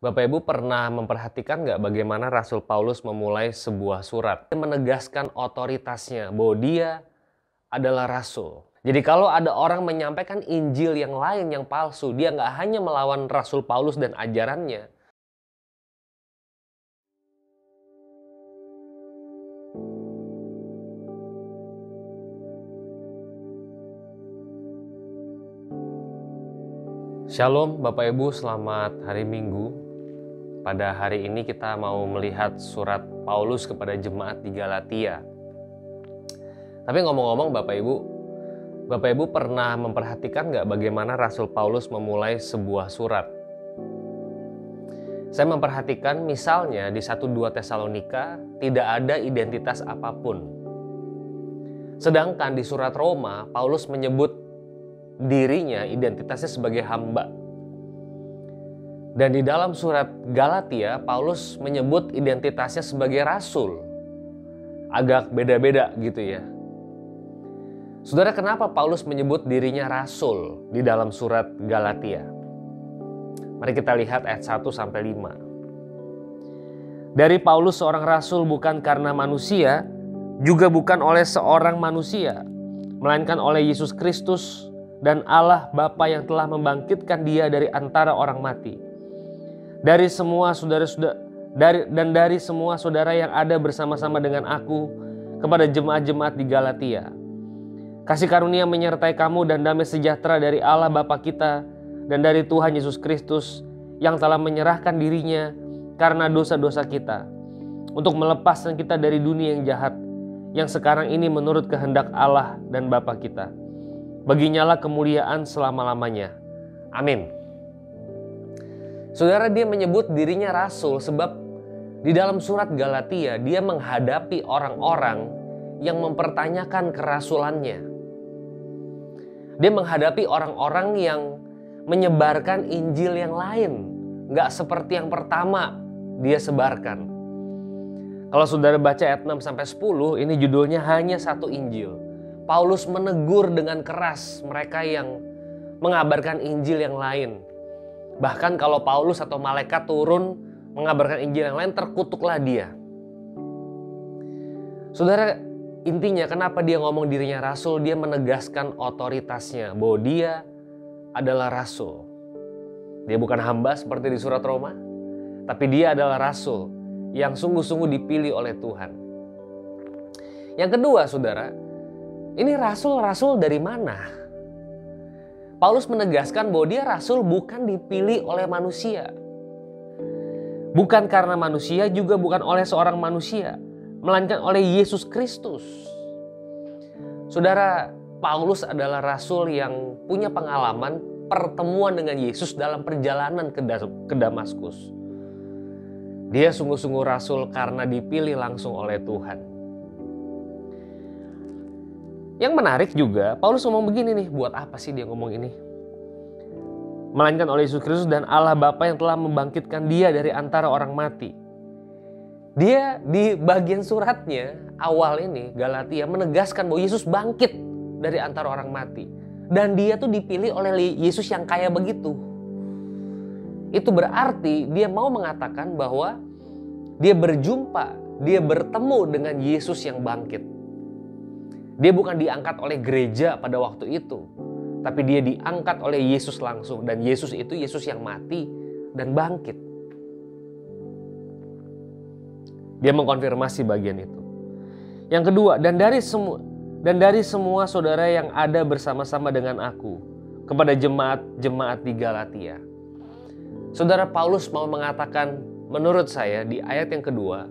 Bapak Ibu pernah memperhatikan nggak bagaimana Rasul Paulus memulai sebuah surat? Dia menegaskan otoritasnya bahwa dia adalah Rasul. Jadi kalau ada orang menyampaikan Injil yang lain yang palsu, dia nggak hanya melawan Rasul Paulus dan ajarannya. Shalom Bapak Ibu, selamat hari Minggu. Pada hari ini kita mau melihat surat Paulus kepada jemaat di Galatia. Tapi ngomong-ngomong Bapak Ibu pernah memperhatikan nggak bagaimana Rasul Paulus memulai sebuah surat? Saya memperhatikan misalnya di 1-2 Tesalonika tidak ada identitas apapun. Sedangkan di surat Roma, Paulus menyebut dirinya identitasnya sebagai hamba. Dan di dalam surat Galatia, Paulus menyebut identitasnya sebagai rasul. Agak beda-beda gitu ya. Saudara, kenapa Paulus menyebut dirinya rasul di dalam surat Galatia? Mari kita lihat ayat 1-5. Dari Paulus seorang rasul bukan karena manusia, juga bukan oleh seorang manusia, melainkan oleh Yesus Kristus dan Allah Bapa yang telah membangkitkan dia dari antara orang mati. Dari semua saudara yang ada bersama-sama dengan aku kepada jemaat-jemaat di Galatia. Kasih karunia menyertai kamu dan damai sejahtera dari Allah Bapa kita dan dari Tuhan Yesus Kristus yang telah menyerahkan dirinya karena dosa-dosa kita untuk melepaskan kita dari dunia yang jahat yang sekarang ini menurut kehendak Allah dan Bapa kita. Baginyalah kemuliaan selama-lamanya. Amin. Saudara, dia menyebut dirinya rasul sebab di dalam surat Galatia dia menghadapi orang-orang yang mempertanyakan kerasulannya. Dia menghadapi orang-orang yang menyebarkan Injil yang lain, gak seperti yang pertama dia sebarkan. Kalau saudara baca ayat 6-10, ini judulnya hanya satu Injil. Paulus menegur dengan keras mereka yang mengabarkan Injil yang lain. Bahkan kalau Paulus atau malaikat turun mengabarkan Injil yang lain, terkutuklah dia. Saudara, intinya kenapa dia ngomong dirinya rasul? Dia menegaskan otoritasnya bahwa dia adalah rasul. Dia bukan hamba seperti di surat Roma, tapi dia adalah rasul yang sungguh-sungguh dipilih oleh Tuhan. Yang kedua, saudara, ini rasul-rasul dari mana? Paulus menegaskan bahwa dia rasul bukan dipilih oleh manusia. Bukan karena manusia, juga bukan oleh seorang manusia, melainkan oleh Yesus Kristus. Saudara, Paulus adalah rasul yang punya pengalaman pertemuan dengan Yesus dalam perjalanan ke Damaskus. Dia sungguh-sungguh rasul karena dipilih langsung oleh Tuhan. Yang menarik juga, Paulus ngomong begini nih, buat apa sih dia ngomong ini? Melainkan oleh Yesus Kristus dan Allah Bapa yang telah membangkitkan dia dari antara orang mati. Dia di bagian suratnya awal ini, Galatia, menegaskan bahwa Yesus bangkit dari antara orang mati. Dan dia tuh dipilih oleh Yesus yang kaya begitu. Itu berarti dia mau mengatakan bahwa dia berjumpa, dia bertemu dengan Yesus yang bangkit. Dia bukan diangkat oleh gereja pada waktu itu, tapi dia diangkat oleh Yesus langsung. Dan Yesus itu Yesus yang mati dan bangkit. Dia mengkonfirmasi bagian itu. Yang kedua, dan dari semua saudara yang ada bersama-sama dengan aku kepada jemaat-jemaat di Galatia. Saudara, Paulus mau mengatakan, menurut saya di ayat yang kedua,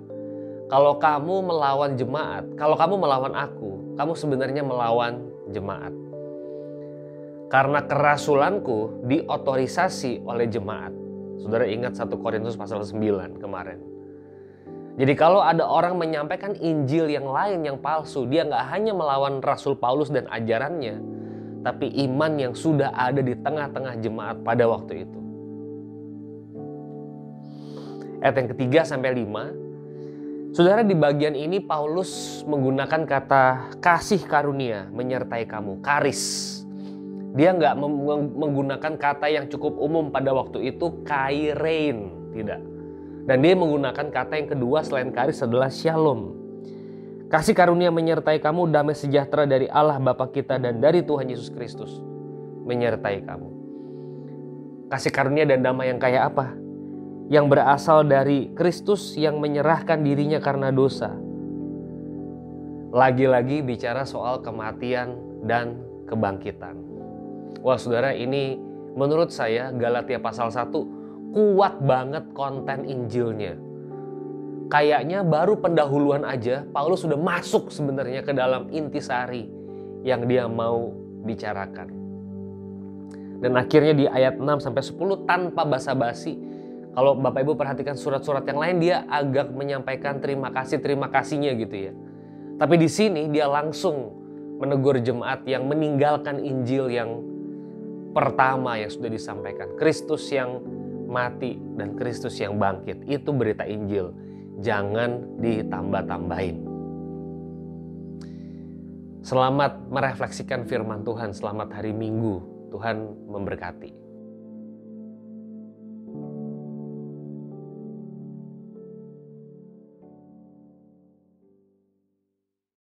kalau kamu melawan jemaat, kalau kamu melawan aku, kamu sebenarnya melawan jemaat. Karena kerasulanku diotorisasi oleh jemaat. Saudara ingat 1 Korintus pasal 9 kemarin. Jadi kalau ada orang menyampaikan Injil yang lain yang palsu, dia nggak hanya melawan Rasul Paulus dan ajarannya, tapi iman yang sudah ada di tengah-tengah jemaat pada waktu itu. Ayat yang 3-5. Saudara, di bagian ini Paulus menggunakan kata kasih karunia menyertai kamu, karis. Dia nggak menggunakan kata yang cukup umum pada waktu itu, kairein. Tidak. Dan dia menggunakan kata yang kedua selain karis adalah shalom. Kasih karunia menyertai kamu, damai sejahtera dari Allah Bapa kita dan dari Tuhan Yesus Kristus menyertai kamu. Kasih karunia dan damai yang kayak apa? Yang berasal dari Kristus yang menyerahkan dirinya karena dosa. Lagi-lagi bicara soal kematian dan kebangkitan. Wah saudara, ini menurut saya Galatia pasal 1 kuat banget konten Injilnya. Kayaknya baru pendahuluan aja Paulus sudah masuk sebenarnya ke dalam intisari yang dia mau bicarakan. Dan akhirnya di ayat 6-10 tanpa basa-basi, kalau Bapak Ibu perhatikan surat-surat yang lain dia agak menyampaikan terima kasihnya gitu ya. Tapi di sini dia langsung menegur jemaat yang meninggalkan Injil yang pertama yang sudah disampaikan. Kristus yang mati dan Kristus yang bangkit. Itu berita Injil. Jangan ditambah-tambahin. Selamat merefleksikan firman Tuhan. Selamat hari Minggu. Tuhan memberkati.